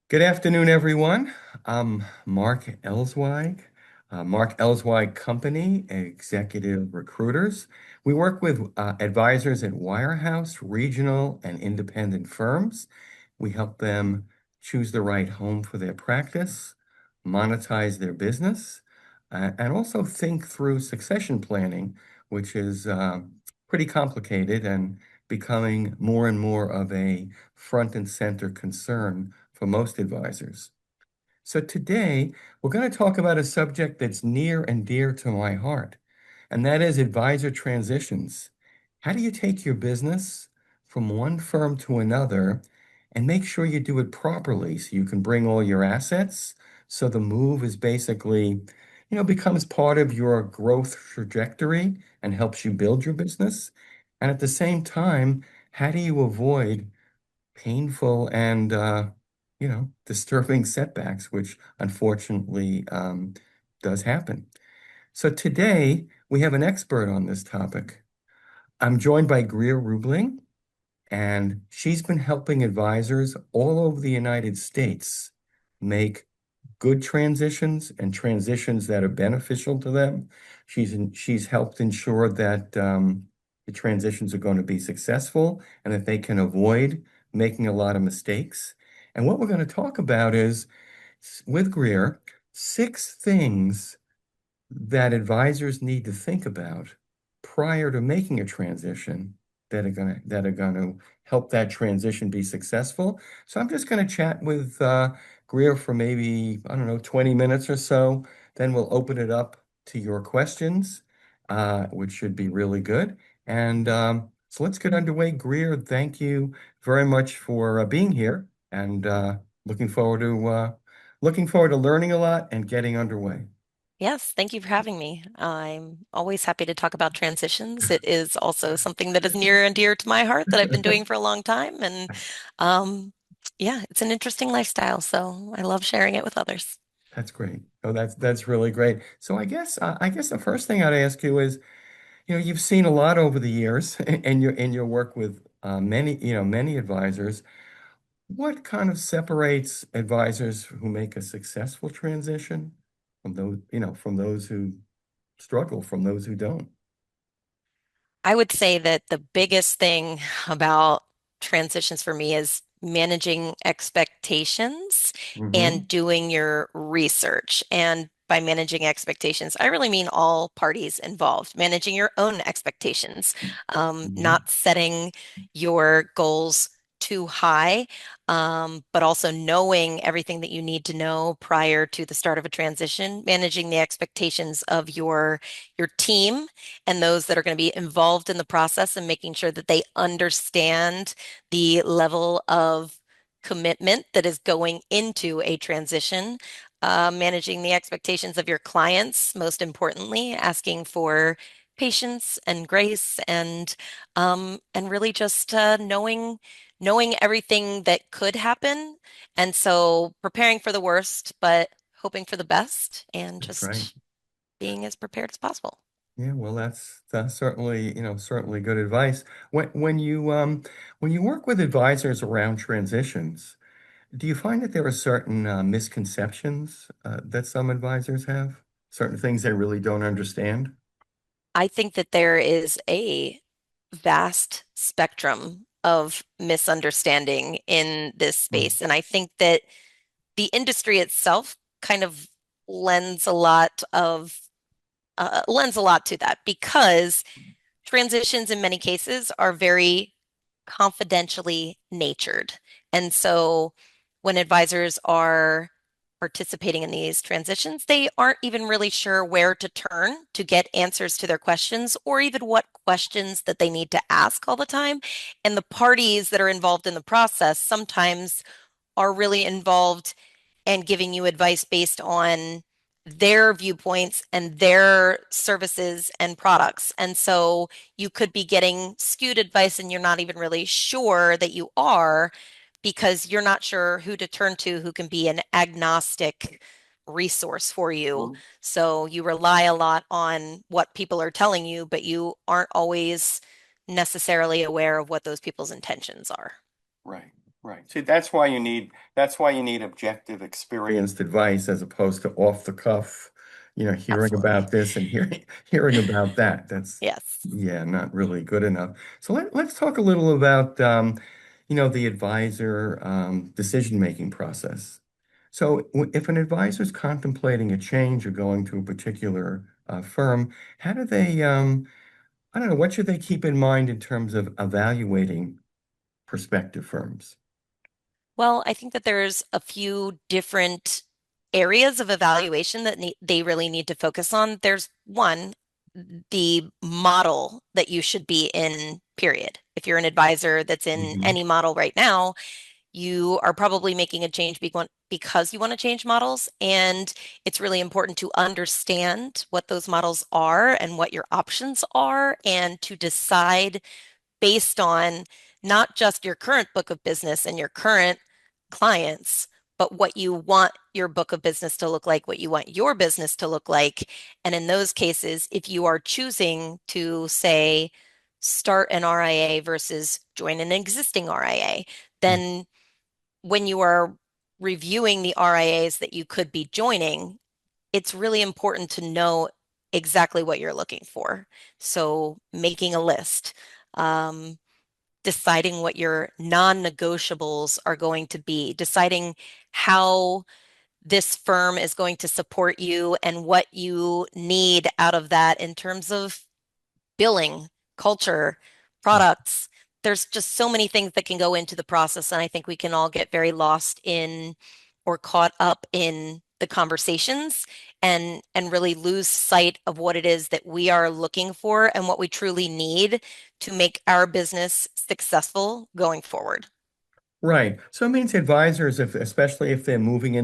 Good afternoon, everyone. I'm Mark Elswig, Mark Elswig Company, Executive Recruiters. We work with advisors at wirehouse, regional, and independent firms. We help them choose the right home for their practice, monetize their business, and also think through succession planning, which is pretty complicated and becoming more and more of a front and center concern for most advisors. So today, we're going to talk about a subject that's near and dear to my heart, and that is advisor transitions. How do you take your business from one firm to another and make sure you do it properly so you can bring all your assets? So the move is basically, becomes part of your growth trajectory and helps you build your business. And at the same time, how do you avoid painful and disturbing setbacks, which unfortunately does happen. So today we have an expert on this topic. I'm joined by Grier Rubeling, and she's been helping advisors all over the United States make good transitions and transitions that are beneficial to them. She's helped ensure that the transitions are going to be successful and that they can avoid making a lot of mistakes. And what we're going to talk about is, with Greer, 6 things that advisors need to think about prior to making a transition that are going to help that transition be successful. So I'm just going to chat with Greer for maybe, I don't know, 20 minutes or so. Then we'll open it up to your questions, which should be really good. And so let's get underway. Greer, thank you very much for being here, and looking forward to learning a lot and getting underway. Yes, thank you for having me. I'm always happy to talk about transitions. It is also something that is near and dear to my heart that I've been doing for a long time. And um, yeah, it's an interesting lifestyle. So I love sharing it with others. That's great. Oh, that's really great. So I guess the first thing I'd ask you is, you've seen a lot over the years in your work with many advisors. What kind of separates advisors who make a successful transition from those who struggle, from those who don't? I would say that the biggest thing about transitions for me is managing expectations Mm-hmm. and doing your research. And by managing expectations, I really mean all parties involved, managing your own expectations, Mm-hmm. not setting your goals too high, but also knowing everything that you need to know prior to the start of a transition, managing the expectations of your team and those that are going to be involved in the process and making sure that they understand the level of commitment that is going into a transition, managing the expectations of your clients, most importantly, asking for patience and grace and really just knowing everything that could happen. And so preparing for the worst, but hoping for the best and That's right. just being as prepared as possible. Yeah, well, that's certainly good advice. When you work with advisors around transitions, do you find that there are certain misconceptions that some advisors have? Certain things they really don't understand? I think that there is a vast spectrum of misunderstanding in this Mm, space. And I think that the industry itself kind of lends a lot of lends a lot to that because transitions in many cases are very confidentially natured. And so when advisors are participating in these transitions, they aren't even really sure where to turn to get answers to their questions or even what questions that they need to ask all the time. And the parties that are involved in the process sometimes are really involved and giving you advice based on their viewpoints and their services and products. And so you could be getting skewed advice and you're not even really sure that you are because you're not sure who to turn to who can be an agnostic resource for you. well, So you rely a lot on what people are telling you, but you aren't always necessarily aware of what those people's intentions are. right. Right. See, that's why you need objective, experienced advice as opposed to off the cuff, hearing Absolutely. about this and hearing about that. That's, Yes. yeah, not really good enough. So let's talk a little about the advisor decision-making process. So if an advisor is contemplating a change or going to a particular firm, how do they I don't know, what should they keep in mind in terms of evaluating prospective firms? Well, I think that there's a few different areas of evaluation that they really need to focus on. There's one, the model that you should be in, period. If you're an advisor that's in Hmm. any model right now, you are probably making a change because you want to change models. And it's really important to understand what those models are and what your options are, and to decide based on not just your current book of business and your current clients, but what you want your book of business to look like, what you want your business to look like. And in those cases, if you are choosing to, say, start an RIA versus join an existing RIA, then when you are reviewing the RIAs that you could be joining, it's really important to know exactly what you're looking for. So making a list, um, deciding what your non-negotiables are going to be, deciding how this firm is going to support you and what you need out of that in terms of billing, culture, products. There's just so many things that can go into the process. And I think we can all get very lost in or caught up in the conversations and really lose sight of what it is that we are looking for and what we truly need to make our business successful going forward. Right. So it means advisors, especially if they're going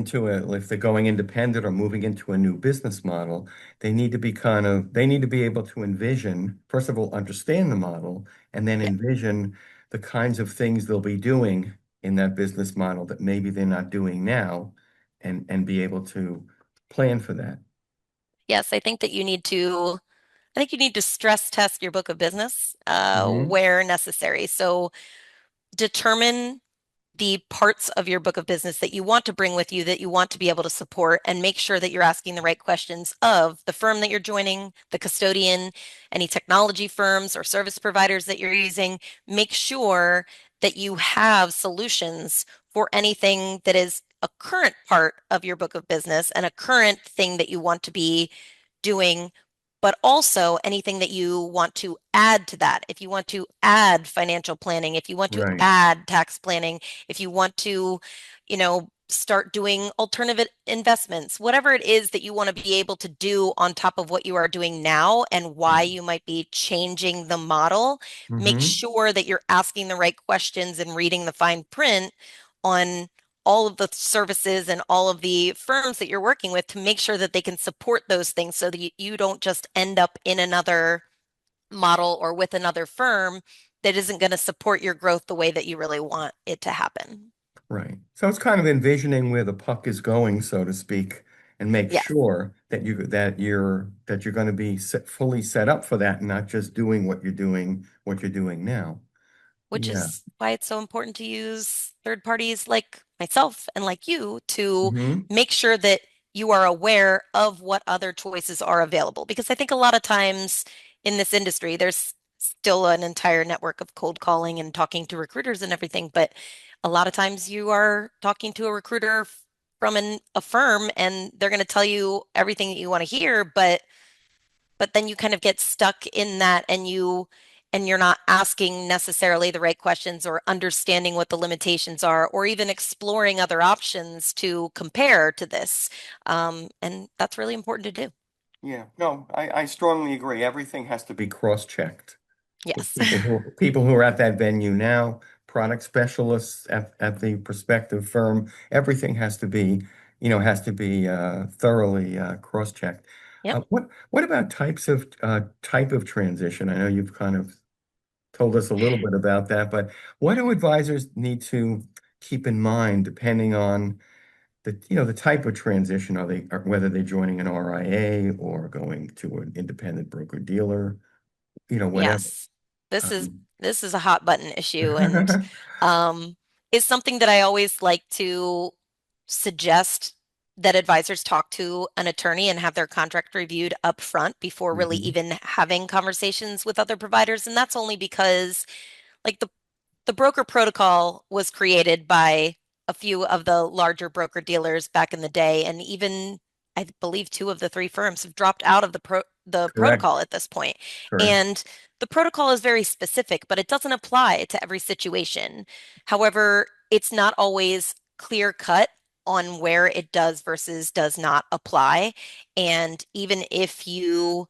independent or moving into a new business model, they need to be able to envision, first of all, understand the model, and then Yeah. envision the kinds of things they'll be doing in that business model that maybe they're not doing now, and be able to plan for that. Yes, I think you need to stress test your book of business Hmm. where necessary. So determine the parts of your book of business that you want to bring with you, that you want to be able to support, and make sure that you're asking the right questions of the firm that you're joining, the custodian, any technology firms or service providers that you're using. Make sure that you have solutions for anything that is a current part of your book of business and a current thing that you want to be doing, but also anything that you want to add to that. If you want to add financial planning, if you want to Right. add tax planning, if you want to, start doing alternative investments, whatever it is that you want to be able to do on top of what you are doing now and why you might be changing the model, make Hmm. sure that you're asking the right questions and reading the fine print on all of the services and all of the firms that you're working with to make sure that they can support those things so that you don't just end up in another model or with another firm that isn't going to support your growth the way that you really want it to happen. Right. So it's kind of envisioning where the puck is going, so to speak, and make Yes, sure that you're going to be fully set up for that and not just doing what you're doing now. which Yeah. is why it's so important to use third parties like myself and like you to Hmm. make sure that you are aware of what other choices are available. Because I think a lot of times in this industry, there's still an entire network of cold calling and talking to recruiters and everything. But a lot of times you are talking to a recruiter from a firm and they're going to tell you everything that you want to hear, but then you kind of get stuck in that and you're not asking necessarily the right questions or understanding what the limitations are or even exploring other options to compare to this. And that's really important to do. Yeah. No, I strongly agree. Everything has to be cross-checked with Yes. people who are at that venue now, product specialists at the prospective firm. Everything has to be thoroughly cross-checked. Yep. What about type of transition? I know you've kind of told us a little bit about that, but what do advisors need to keep in mind depending on the type of transition? Or whether they're joining an RIA or going to an independent broker dealer, whatever. Yes. This is Um, this is a hot button issue and um is something that I always like to suggest that advisors talk to an attorney and have their contract reviewed up front before really Mhm. even having conversations with other providers. And that's only because like the broker protocol was created by a few of the larger broker dealers back in the day, and even I believe two of the three firms have dropped out of the Correct. protocol at this point. Correct. And the protocol is very specific, but it doesn't apply to every situation. However, it's not always clear cut on where it does versus does not apply. And even if you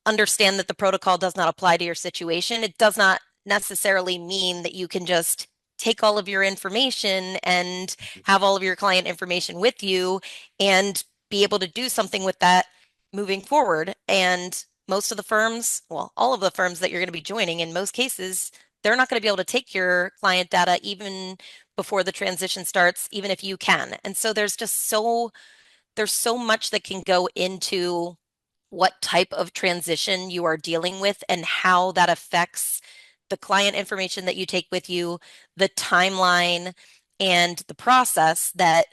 understand that the protocol does not apply to your situation, it does not necessarily mean that you can just take all of your information and have all of your client information with you and be able to do something with that moving forward. And most of the firms, well, all of the firms that you're going to be joining, in most cases, they're not going to be able to take your client data even before the transition starts, even if you can. And so there's so much that can go into what type of transition you are dealing with and how that affects the client information that you take with you, the timeline, and the process, that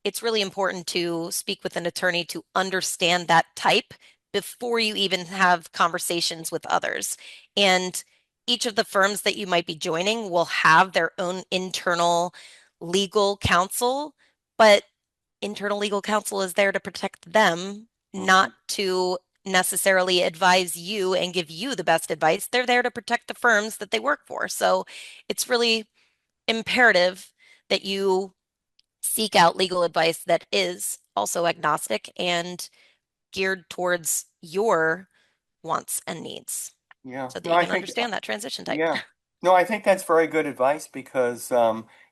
it's really important to speak with an attorney to understand that type before you even have conversations with others. And each of the firms that you might be joining will have their own internal legal counsel, but internal legal counsel is there to protect them, not Mhm. to necessarily advise you and give you the best advice. They're there to protect the firms that they work for. So it's really imperative that you seek out legal advice that is also agnostic and geared towards your wants and needs Yeah. so that No, you I can think understand that transition type. Yeah. No, I think that's very good advice because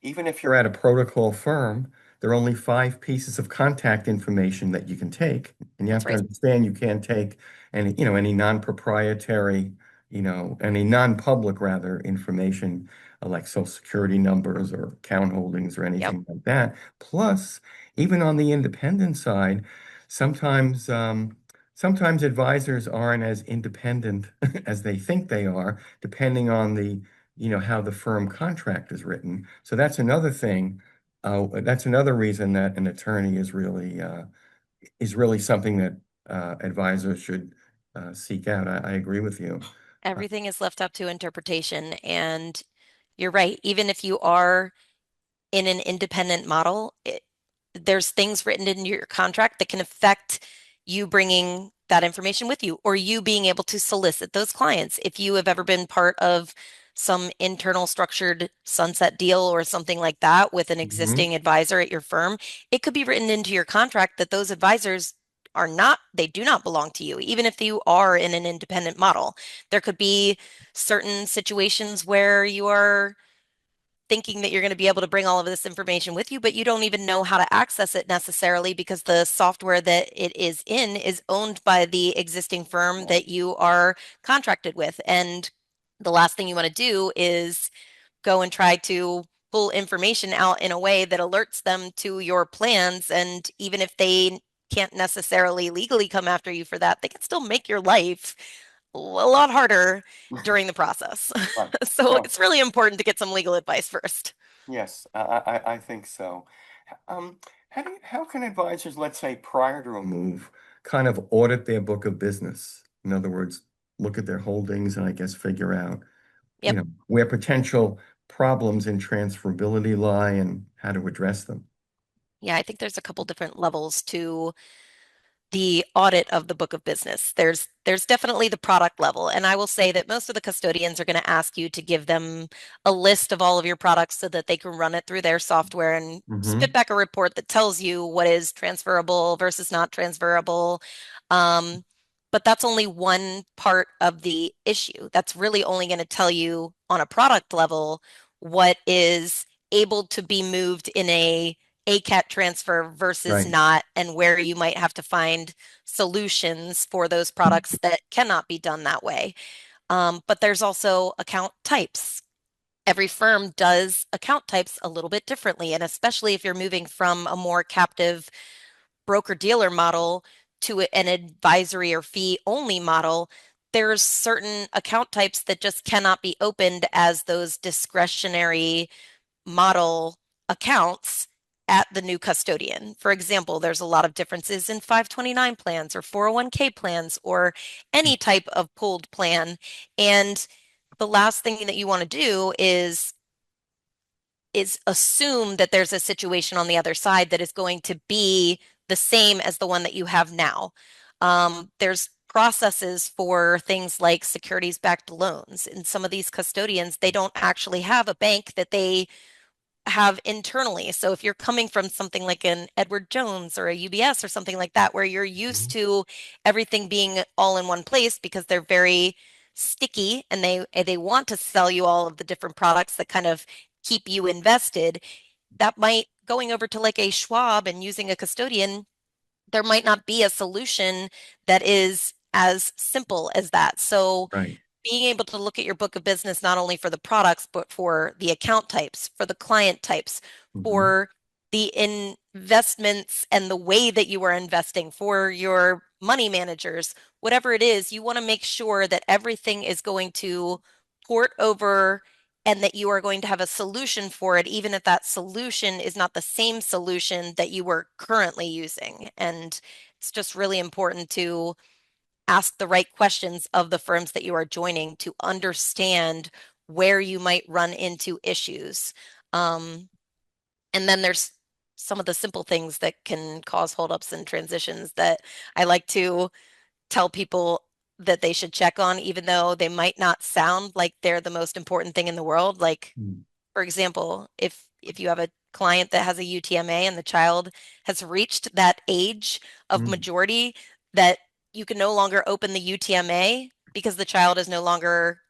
even if you're at a protocol firm, there are only five pieces of contact information that you can take. And you That's have to right. understand you can't take any non-proprietary, any non-public rather information like social security numbers or account holdings or Yep. anything like that. Plus, even on the independent side, sometimes sometimes advisors aren't as independent as they think they are depending on how the firm contract is written. So that's another thing. That's another reason that an attorney is really something that advisors should seek out. I agree with you. Uh, Everything is left up to interpretation. And you're right. Even if you are in an independent model, there's things written in your contract that can affect you bringing that information with you or you being able to solicit those clients. If you have ever been part of some internal structured sunset deal or something like that with an mhm. existing advisor at your firm, it could be written into your contract that those advisors are not, they do not belong to you, even if you are in an independent model. There could be certain situations where you are thinking that you're going to be able to bring all of this information with you, but you don't even know how to access it necessarily because the software that it is in is owned by the existing firm Right. that you are contracted with. And the last thing you want to do is go and try to pull information out in a way that alerts them to your plans. And even if they can't necessarily legally come after you for that, they can still make your life a lot harder during the process. Right. So No, it's really important to get some legal advice first. yes, I think so. Um, how can advisors, let's say prior to a move, kind of audit their book of business? In other words, look at their holdings and I guess figure out, Yep. where potential problems in transferability lie and how to address them. Yeah, I think there's a couple different levels to the audit of the book of business. There's definitely the product level, and I will say that most of the custodians are going to ask you to give them a list of all of your products so that they can run it through their software and spit Hmm. back a report that tells you what is transferable versus not transferable. Um, but that's only one part of the issue. That's really only going to tell you on a product level what is able to be moved in a ACAT transfer versus Right. not, and where you might have to find solutions for those products that cannot be done that way. But there's also account types. Every firm does account types a little bit differently, and especially if you're moving from a more captive broker-dealer model to an advisory or fee only model, there's certain account types that just cannot be opened as those discretionary model accounts at the new custodian. For example, there's a lot of differences in 529 plans or 401k plans or any type of pooled plan. And the last thing that you want to do is assume that there's a situation on the other side that is going to be the same as the one that you have now. There's processes for things like securities-backed loans. And some of these custodians, they don't actually have a bank that they have internally. So if you're coming from something like an Edward Jones or a UBS or something like that, where you're used Mhm. to everything being all in one place because they're very sticky and they want to sell you all of the different products that kind of keep you invested, that might going over to like a Schwab and using a custodian, there might not be a solution that is as simple as that. So Right. being able to look at your book of business not only for the products, but for the account types, for the client types, Hmm. for the investments and the way that you are investing, for your money managers, whatever it is, you want to make sure that everything is going to port over and that you are going to have a solution for it, even if that solution is not the same solution that you were currently using. And it's just really important to ask the right questions of the firms that you are joining to understand where you might run into issues. Um, and then there's some of the simple things that can cause holdups and transitions that I like to tell people that they should check on, even though they might not sound like they're the most important thing in the world. Like, for example, if you have a client that has a UTMA and the child has reached that age of Mm-hmm. majority that you can no longer open the UTMA because the child is no longer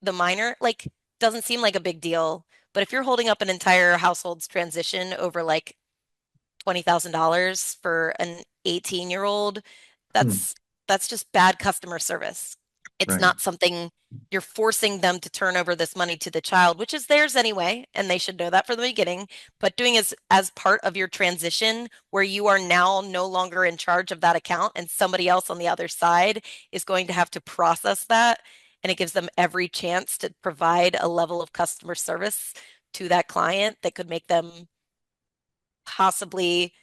the minor, like doesn't seem like a big deal. But if you're holding up an entire household's transition over like $20,000 for an 18-year-old, Hmm. that's that's just bad customer service. It's Right. not something you're forcing them to turn over this money to the child, which is theirs anyway, and they should know that from the beginning. But doing as part of your transition where you are now no longer in charge of that account and somebody else on the other side is going to have to process that, and it gives them every chance to provide a level of customer service to that client that could make them possibly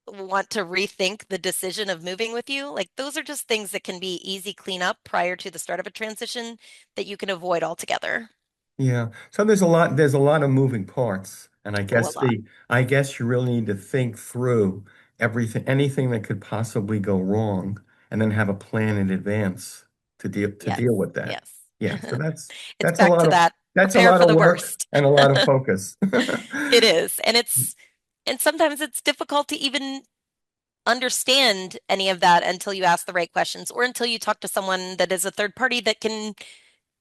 want to rethink the decision of moving with you. Like those are just things that can be easy cleanup prior to the start of a transition that you can avoid altogether. Yeah. So there's a lot of moving parts. And Oh, a lot. I guess you really need to think through anything that could possibly go wrong and then have a plan in advance to Yes. deal with that. Yes. Yeah. So It's back to that. that's a Prepare lot for of the work worst. and a lot of focus. It is. And sometimes it's difficult to even understand any of that until you ask the right questions or until you talk to someone that is a third party that can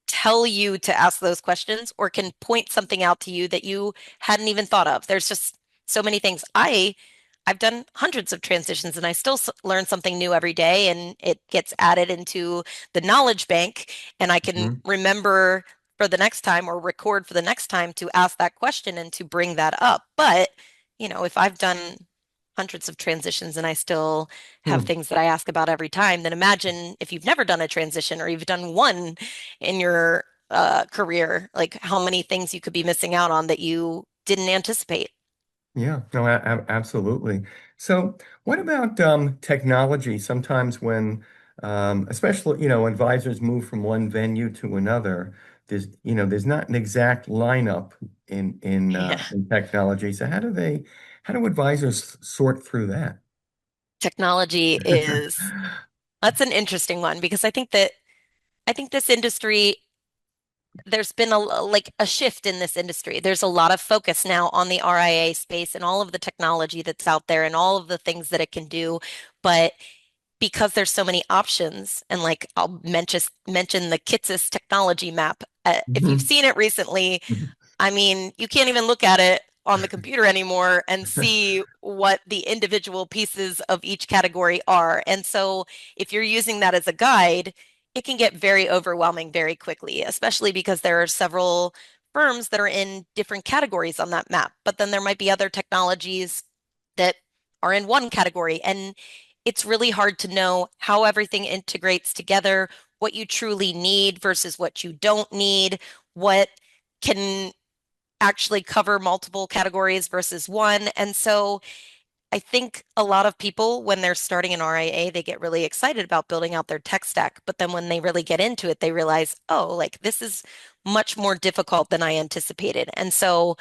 tell you to ask those questions or can point something out to you that you hadn't even thought of. There's just so many things. I've done hundreds of transitions and I still learn something new every day and it gets added into the knowledge bank and I can Mhm. remember for the next time or record for the next time to ask that question and to bring that up. But, if I've done hundreds of transitions and I still have Hmm. things that I ask about every time, then imagine if you've never done a transition or you've done one in your career, like how many things you could be missing out on that you didn't anticipate. Yeah, no, absolutely. So, what about technology? Sometimes when, especially, advisors move from one venue to another, there's not an exact lineup Yeah. in technology. So, how do advisors sort through that? Technology that's an interesting one because I think this industry, there's been like a shift in this industry. There's a lot of focus now on the RIA space and all of the technology that's out there and all of the things that it can do. But because there's so many options, and like I'll mention the Kitsis technology map. If you've Mhm. seen it recently, I mean, you can't even look at it on the computer anymore and see what the individual pieces of each category are. And so if you're using that as a guide, it can get very overwhelming very quickly, especially because there are several firms that are in different categories on that map. But then there might be other technologies that are in one category. And it's really hard to know how everything integrates together, what you truly need versus what you don't need, what can actually cover multiple categories versus one. And so I think a lot of people, when they're starting an RIA, they get really excited about building out their tech stack. But then when they really get into it, they realize, oh, like this is much more difficult than I anticipated. And so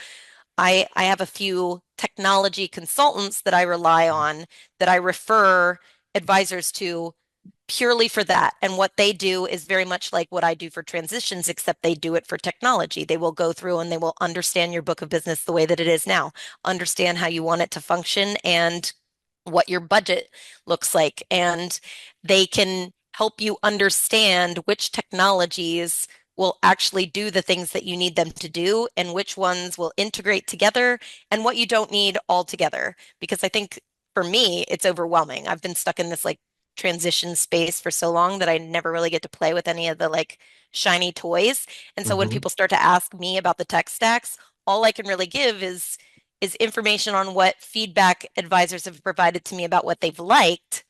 I have a few technology consultants that I rely on that I refer advisors to purely for that. And what they do is very much like what I do for transitions, except they do it for technology. They will go through and they will understand your book of business the way that it is now, understand how you want it to function and what your budget looks like. And they can help you understand which technologies will actually do the things that you need them to do and which ones will integrate together and what you don't need altogether. Because I think for me, it's overwhelming. I've been stuck in this like transition space for so long that I never really get to play with any of the like shiny toys. And so when Hmm. people start to ask me about the tech stacks, all I can really give is information on what feedback advisors have provided to me about what they've liked,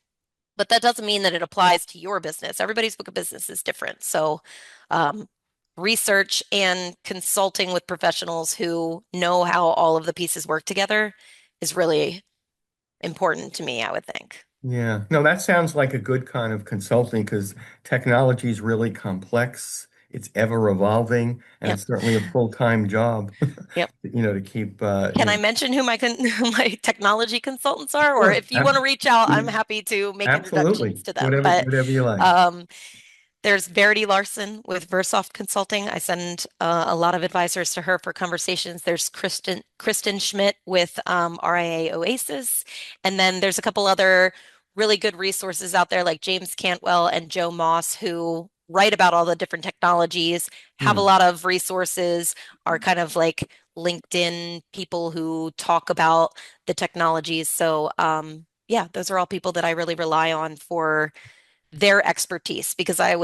but that doesn't mean that it applies to your business. Everybody's book of business is different. So, um, research and consulting with professionals who know how all of the pieces work together is really important to me, I would think. Yeah. No, that sounds like a good kind of consulting because technology is really complex. It's ever evolving, and Yep. it's certainly a full-time job, Yep. to keep, Can I mention who my my technology consultants are? Or sure. if you want to reach out, I'm happy to make Absolutely. introductions to them. But Whatever you like. um, there's Verity Larson with Versoft Consulting. I send a lot of advisors to her for conversations. There's Kristen Schmidt with RIA Oasis, and then there's a couple other really good resources out there like James Cantwell and Joe Moss who write about all the different technologies, have a Hmm. lot of resources, are kind of like LinkedIn people who talk about the technologies. So yeah, those are all people that I really rely on for their expertise because I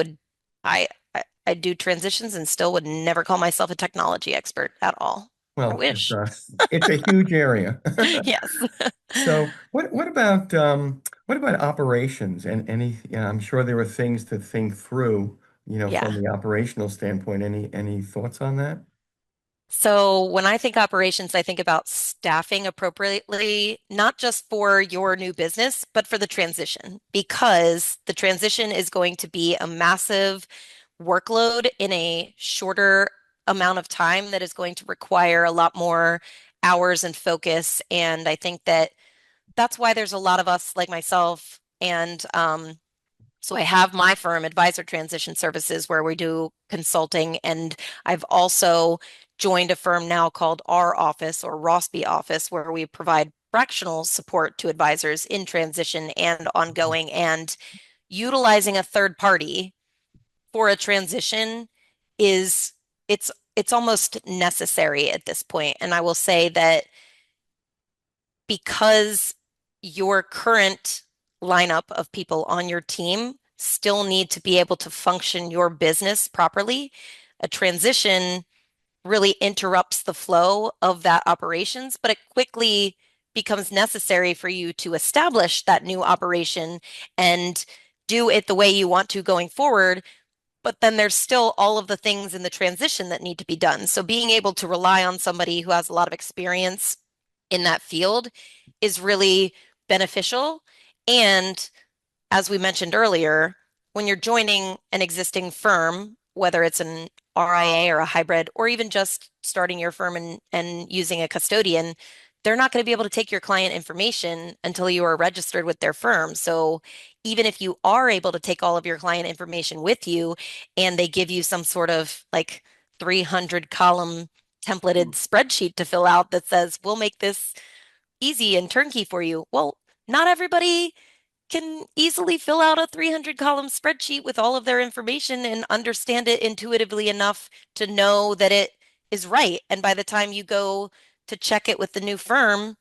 I do transitions and still would never call myself a technology expert at all. I Well, wish. it's a huge area. Yes. So what about operations and any I'm sure there were things to think through, Yeah. from the operational standpoint. Any thoughts on that? So when I think operations, I think about staffing appropriately, not just for your new business, but for the transition, because the transition is going to be a massive workload in a shorter amount of time that is going to require a lot more hours and focus. And I think that that's why there's a lot of us like myself. And so I have my firm, Advisor Transition Services, where we do consulting. And I've also joined a firm now called Our Office or Rossby Office, where we provide fractional support to advisors in transition and ongoing. And utilizing a third party for a transition is it's almost necessary at this point. And I will say that because your current lineup of people on your team still need to be able to function your business properly, a transition really interrupts the flow of that operations, but it quickly becomes necessary for you to establish that new operation and do it the way you want to going forward. But then there's still all of the things in the transition that need to be done. So being able to rely on somebody who has a lot of experience in that field is really beneficial. And as we mentioned earlier, when you're joining an existing firm, whether it's an RIA or a hybrid, or even just starting your firm and using a custodian, they're not going to be able to take your client information until you are registered with their firm. So even if you are able to take all of your client information with you and they give you some sort of like 300 column templated spreadsheet to fill out that says, we'll make this easy and turnkey for you. Well, not everybody can easily fill out a 300 column spreadsheet with all of their information and understand it intuitively enough to know that it is right. And by the time you go to check it with the new firm,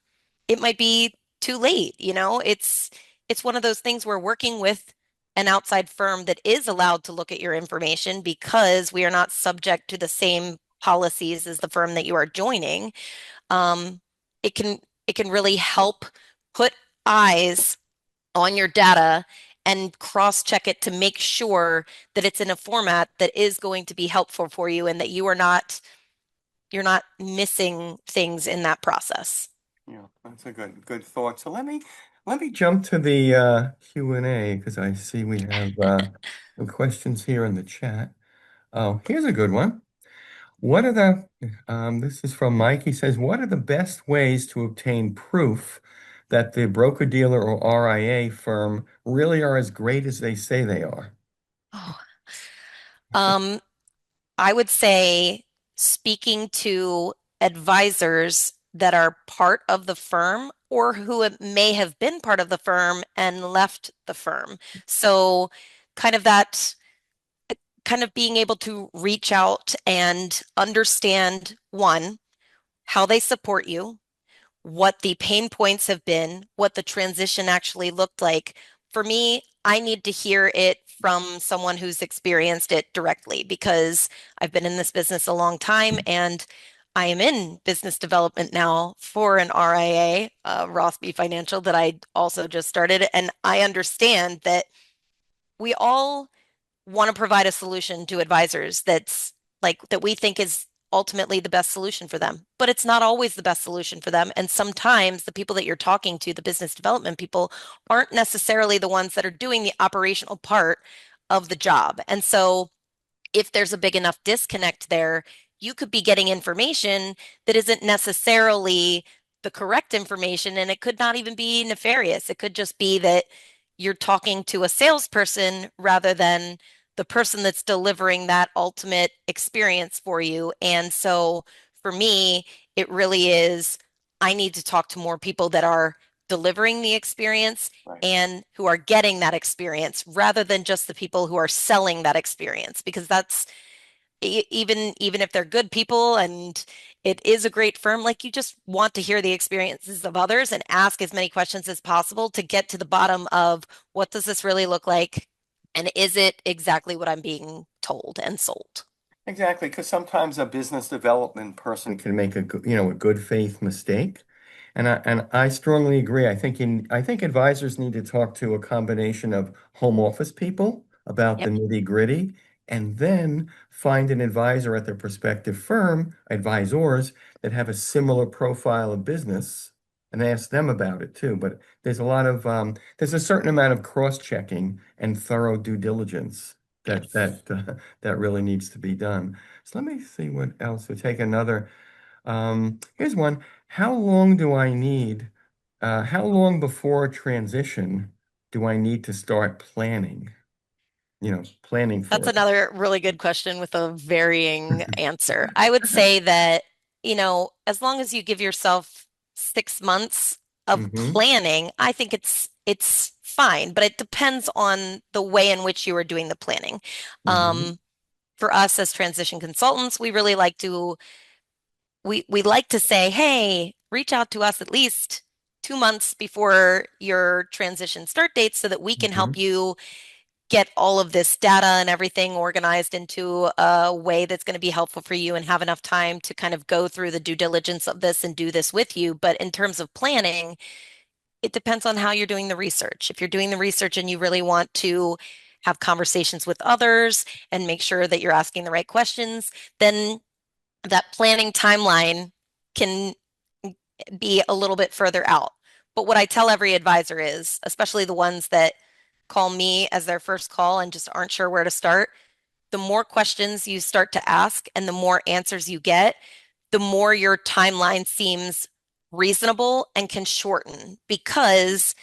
it might be too late. It's one of those things where working with an outside firm that is allowed to look at your information because we are not subject to the same policies as the firm that you are joining, um, it can it can really help put eyes on your data and cross-check it to make sure that it's in a format that is going to be helpful for you and that you are not you're not missing things in that process. Yeah, that's a good thought. So let me jump to the Q&A because I see we have some questions here in the chat. Oh, here's a good one. What are this is from Mike. He says, what are the best ways to obtain proof that the broker-dealer or RIA firm really are as great as they say they are? Oh. Um, I would say speaking to advisors that are part of the firm or who may have been part of the firm and left the firm. So kind of that kind of being able to reach out and understand one, how they support you, what the pain points have been, what the transition actually looked like. For me, I need to hear it from someone who's experienced it directly because I've been in this business a long time and I am in business development now for an RIA, Rothby Financial, that I also just started. And I understand that we all want to provide a solution to advisors that's like that we think is ultimately the best solution for them. But it's not always the best solution for them. And sometimes the people that you're talking to, the business development people, aren't necessarily the ones that are doing the operational part of the job. And so if there's a big enough disconnect there, you could be getting information that isn't necessarily the correct information, and it could not even be nefarious. It could just be that you're talking to a salesperson rather than the person that's delivering that ultimate experience for you. And so for me, it really is I need to talk to more people that are delivering the experience Right. and who are getting that experience rather than just the people who are selling that experience because that's even if they're good people and it is a great firm, like you just want to hear the experiences of others and ask as many questions as possible to get to the bottom of what does this really look like and is it exactly what I'm being told and sold. Exactly, because sometimes a business development person can make a good faith mistake. And I strongly agree. I think advisors need to talk to a combination of home office people about the Yep. nitty-gritty, and then find an advisor at their prospective firm, advisors that have a similar profile of business, and ask them about it too. But there's a certain amount of cross-checking and thorough due diligence that Yes. that that really needs to be done. So let me see what else. We'll take another. Here's one. How long do I need? How long before transition do I need to start planning? Planning That's for another really good question with a varying answer. I would say that, as long as you give yourself 6 months of hmm planning, I think it's fine, but it depends on the way in which you are doing the planning. hmm Um, for us as transition consultants, we like to say, hey, reach out to us at least 2 months before your transition start date so that we can hmm help you get all of this data and everything organized into a way that's going to be helpful for you and have enough time to kind of go through the due diligence of this and do this with you. But in terms of planning, it depends on how you're doing the research. If you're doing the research and you really want to have conversations with others and make sure that you're asking the right questions, then that planning timeline can be a little bit further out. But what I tell every advisor is, especially the ones that call me as their first call and just aren't sure where to start, the more questions you start to ask and the more answers you get, the more your timeline seems reasonable and can shorten because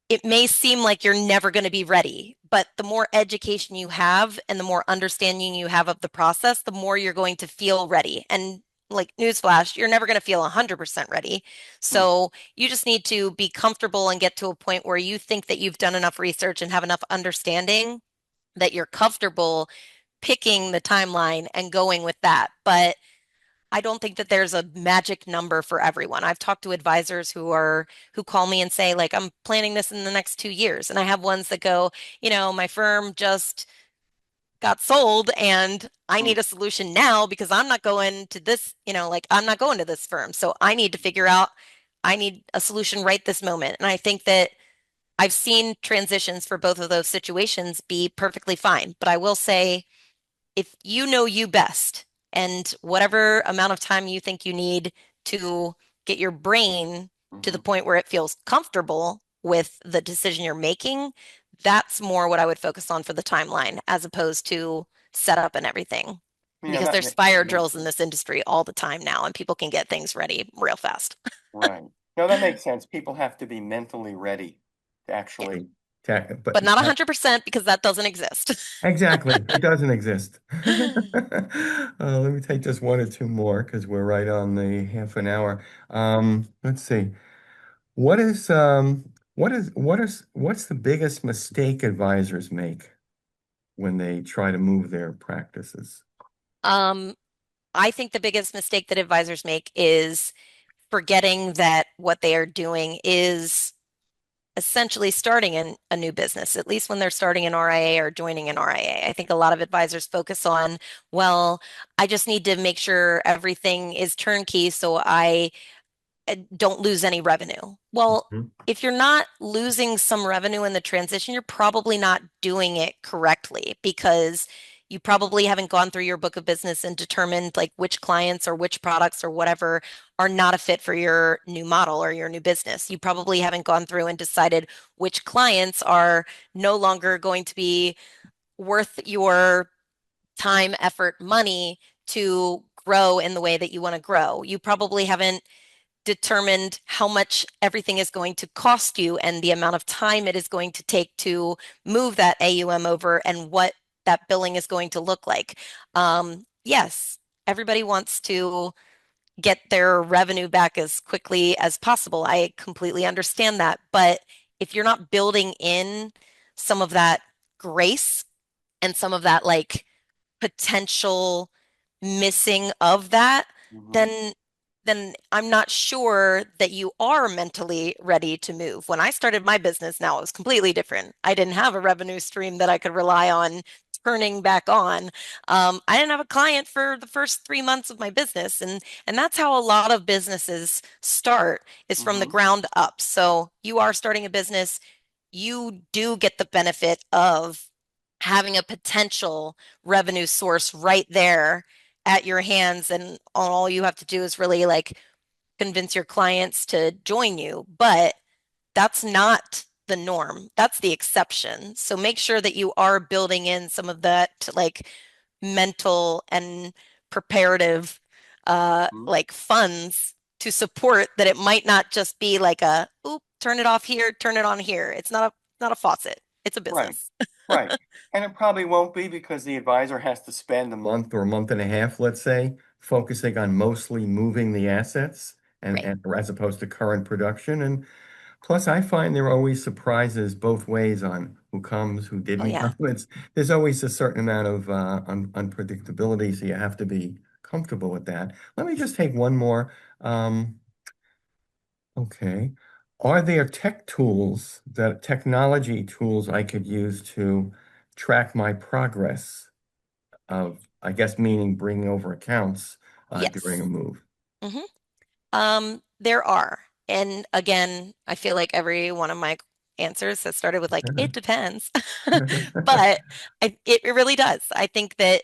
it may seem like you're never going to be ready, but the more education you have and the more understanding you have of the process, the more you're going to feel ready. And like newsflash, you're never going to feel 100% ready. So you just need to be comfortable and get to a point where you think that you've done enough research and have enough understanding that you're comfortable picking the timeline and going with that. But I don't think that there's a magic number for everyone. I've talked to advisors who call me and say like I'm planning this in the next 2 years. And I have ones that go, my firm just got sold and I need a solution now because I'm not going to this, like I'm not going to this firm. So I need to figure out I need a solution right this moment. And I think that I've seen transitions for both of those situations be perfectly fine. But I will say if you know you best And whatever amount of time you think you need to get your brain to the Hmm. point where it feels comfortable with the decision you're making, that's more what I would focus on for the timeline as opposed to setup and everything. Yeah, Because that there's fire makes drills in sense. this industry all the time now, and people can get things ready real fast. Right. No, that makes sense. People have to be mentally ready to Yeah, actually, but not 100% because that doesn't exist. exactly. It doesn't exist. Let me take just one or two more because we're right on the half an hour. Let's see. What is what's the biggest mistake advisors make when they try to move their practices? Um, I think the biggest mistake that advisors make is forgetting that what they are doing is essentially starting a new business, at least when they're starting an RIA or joining an RIA. I think a lot of advisors focus on, well, I just need to make sure everything is turnkey so I don't lose any revenue. Well, Mhm. if you're not losing some revenue in the transition, you're probably not doing it correctly because you probably haven't gone through your book of business and determined like which clients or which products or whatever are not a fit for your new model or your new business. You probably haven't gone through and decided which clients are no longer going to be worth your time, effort, money to grow in the way that you want to grow. You probably haven't determined how much everything is going to cost you and the amount of time it is going to take to move that AUM over and what that billing is going to look like. Yes, everybody wants to get their revenue back as quickly as possible. I completely understand that. But if you're not building in some of that grace and some of that like potential missing of that, Mhm. then I'm not sure that you are mentally ready to move. When I started my business now, it was completely different. I didn't have a revenue stream that I could rely on turning back on. I didn't have a client for the first 3 months of my business, and that's how a lot of businesses start is from the Mhm. ground up. So you are starting a business, you do get the benefit of having a potential revenue source right there at your hands, and all you have to do is really like convince your clients to join you. But that's not the norm. That's the exception. So make sure that you are building in some of that like mental and preparative Mhm. like funds to support that it might not just be like a oop, turn it off here, turn it on here. It's not a faucet. It's a Right. business. Right. And it probably won't be because the advisor has to spend a month or a month and a half, let's say, focusing on mostly moving the assets Right. and as opposed to current production. And plus, I find there are always surprises both ways on who comes, who Oh didn't yeah. come. There's always a certain amount of unpredictability, so you have to be comfortable with that. Let me just take one more. Um, Okay. Are there technology tools I could use to track my progress of, I guess, meaning bringing over accounts during a Yes. move? hmm there are. And again, I feel like every one of my answers has started with like, it depends. But it really does. I think that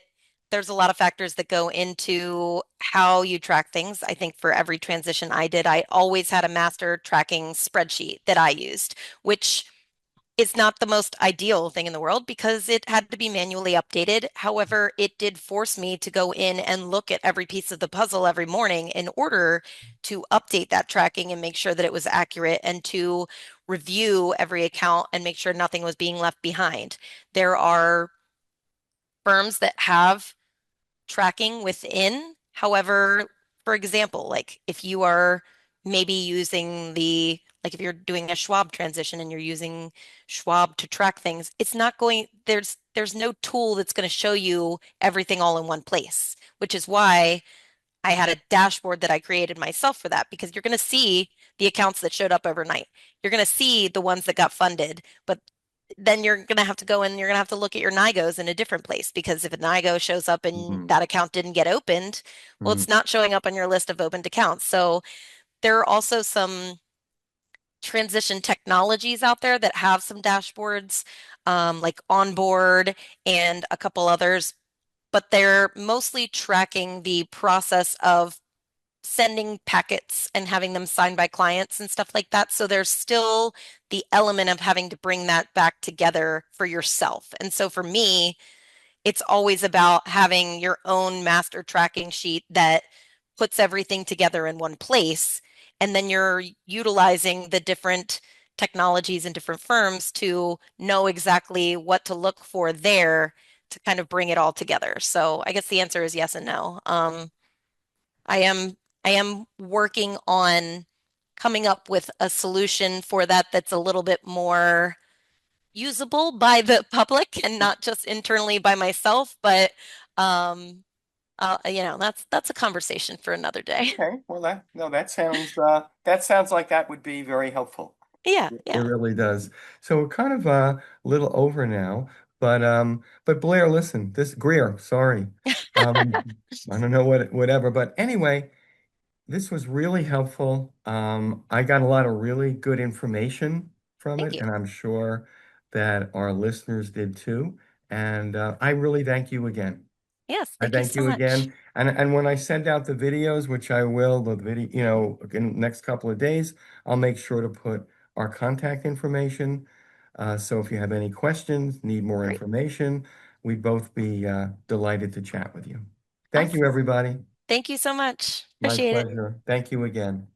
there's a lot of factors that go into how you track things. I think for every transition I did, I always had a master tracking spreadsheet that I used, which is not the most ideal thing in the world because it had to be manually updated. However, it did force me to go in and look at every piece of the puzzle every morning in order to update that tracking and make sure that it was accurate and to review every account and make sure nothing was being left behind. There are firms that have tracking within. However, for example, like if you are maybe using like if you're doing a Schwab transition and you're using Schwab to track things, it's not going, there's no tool that's going to show you everything all in one place, which is why I had a dashboard that I created myself for that because you're going to see the accounts that showed up overnight. You're going to see the ones that got funded, but then you're going to have to go and you're going to have to look at your NIGOs in a different place because if a NIGO shows up and Mhm. that account didn't get opened, well, Mhm. it's not showing up on your list of opened accounts. So there are also some transition technologies out there that have some dashboards, like Onboard and a couple others. but they're mostly tracking the process of sending packets and having them signed by clients and stuff like that. So there's still the element of having to bring that back together for yourself. And so for me, it's always about having your own master tracking sheet that puts everything together in one place. And then you're utilizing the different technologies and different firms to know exactly what to look for there to kind of bring it all together. So I guess the answer is yes and no. I am I am working on coming up with a solution for that that's a little bit more usable by the public and not just internally by myself, but that's a conversation for another day. Okay, well that no, that sounds like that would be very helpful. Yeah, It yeah. really does. So we're kind of a little over now, but Blair, listen, this Greer, sorry. I don't know whatever, but anyway, this was really helpful. I got a lot of really good information from Thank it, you. and I'm sure that our listeners did too. And I really thank you again. Yes, I thank you thank so you much. again. And when I send out the videos, which I will, the video, in the next couple of days, I'll make sure to put our contact information. So if you have any questions, need more Great. information, we'd both be delighted to chat with you. Thank you, Awesome. everybody. Thank you so much. My Appreciate it. pleasure. Thank you again.